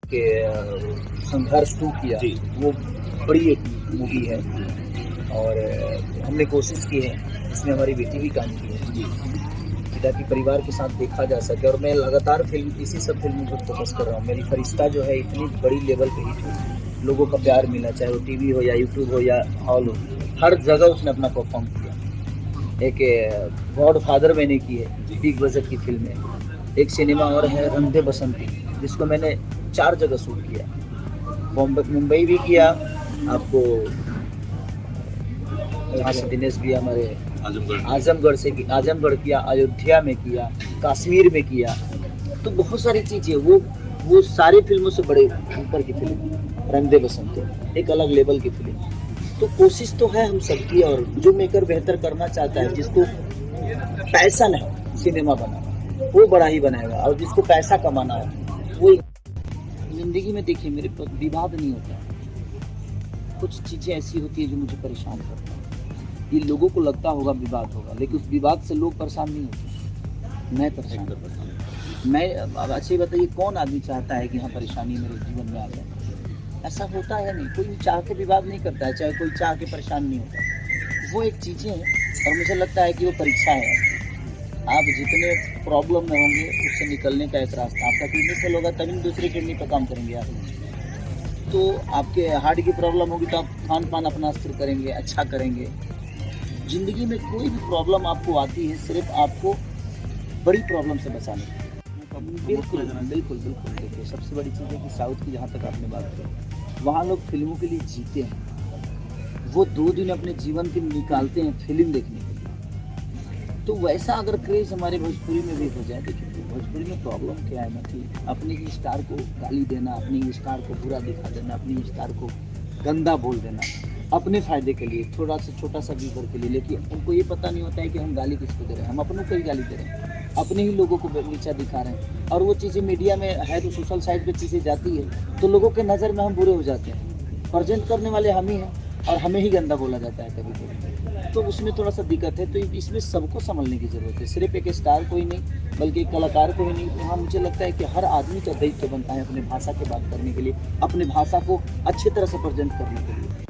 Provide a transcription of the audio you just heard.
के संघर्ष 2 किया, वो बड़ी एक मूवी है और हमने कोशिश की है, इसमें हमारी बेटी भी काम की है ताकि परिवार के साथ देखा जा सके। और मैं लगातार इसी सब फिल्मों पर फोकस कर रहा हूँ। मेरी फरिश्ता जो है इतनी बड़ी लेवल पे हिट हुई, लोगों का प्यार मिला, चाहे वो टीवी हो या यूट्यूब हो या हॉल हो, हर जगह उसने अपना परफॉर्म किया। एक गॉड फादर मैंने की है, बिग बजट की फिल्म है। एक सिनेमा और है रंधे बसंती, जिसको मैंने 4 जगह शूट किया, मुंबई भी किया, आपको यहाँ से दिनेश भी हमारे आजमगढ़ किया, अयोध्या में किया, कश्मीर में किया। तो बहुत सारी चीजें, वो सारी फिल्मों से बड़े ऊपर की फिल्म रंग बसंत, एक अलग लेवल की फिल्म। तो कोशिश तो है हम सबकी, और जो मेकर बेहतर करना चाहता है, जिसको पैसा नहीं सिनेमा बनाना, वो बड़ा ही बनाएगा, और जिसको पैसा कमाना है वो। जिंदगी में देखिए, मेरे विवाद नहीं होता, कुछ चीजें ऐसी होती है जो मुझे परेशान करती है। ये लोगों को लगता होगा विवाद होगा, लेकिन उस विवाद से लोग परेशान नहीं होते, मैं परेशान। मैं अब अच्छी बताइए, कौन आदमी चाहता है कि हाँ परेशानी मेरे जीवन में आ जाए? ऐसा होता है नहीं, कोई चाह के विवाद नहीं करता है, चाहे कोई चाह के परेशान नहीं होता। वो एक चीज़ें हैं, और मुझे लगता है कि वो परीक्षा है। आप जितने प्रॉब्लम में होंगे, उससे निकलने का एक रास्ता, आपका किडनी फेल होगा तभी दूसरी किडनी पर काम करेंगे आप। तो आपके हार्ट की प्रॉब्लम होगी तो आप खान पान अपना स्थिर करेंगे, अच्छा करेंगे। जिंदगी में कोई भी प्रॉब्लम आपको आती है, सिर्फ आपको बड़ी प्रॉब्लम से बचाने की। बिल्कुल बिल्कुल बिल्कुल। देखिए, सबसे बड़ी चीज़ है कि साउथ की, जहाँ तक आपने बात की, वहाँ लोग फिल्मों के लिए जीते हैं। वो 2 दिन अपने जीवन के निकालते हैं फिल्म देखने के लिए। तो वैसा अगर क्रेज हमारे भोजपुरी में भी हो जाए। देखिए, भोजपुरी में प्रॉब्लम क्या है ना, कि अपने ही स्टार को गाली देना, अपने ही स्टार को बुरा दिखा देना, अपने ही स्टार को गंदा बोल देना, अपने फायदे के लिए, थोड़ा सा छोटा सा व्यूवर के लिए। लेकिन उनको ये पता नहीं होता है कि हम गाली किसको दे रहे हैं, हम अपनों को ही गाली दे रहे हैं, अपने ही लोगों को नीचा दिखा रहे हैं। और वो चीज़ें मीडिया में है, तो सोशल साइट पे चीज़ें जाती है, तो लोगों के नज़र में हम बुरे हो जाते हैं। प्रेजेंट करने वाले हम ही हैं, और हमें ही गंदा बोला जाता है कभी कभी। तो उसमें थोड़ा सा दिक्कत है। तो इसमें सबको संभलने की ज़रूरत है, सिर्फ एक स्टार को ही नहीं, बल्कि एक कलाकार को ही नहीं। तो हाँ, मुझे लगता है कि हर आदमी का दायित्व बनता है अपनी भाषा की बात करने के लिए, अपनी भाषा को अच्छी तरह से प्रेजेंट करने के लिए।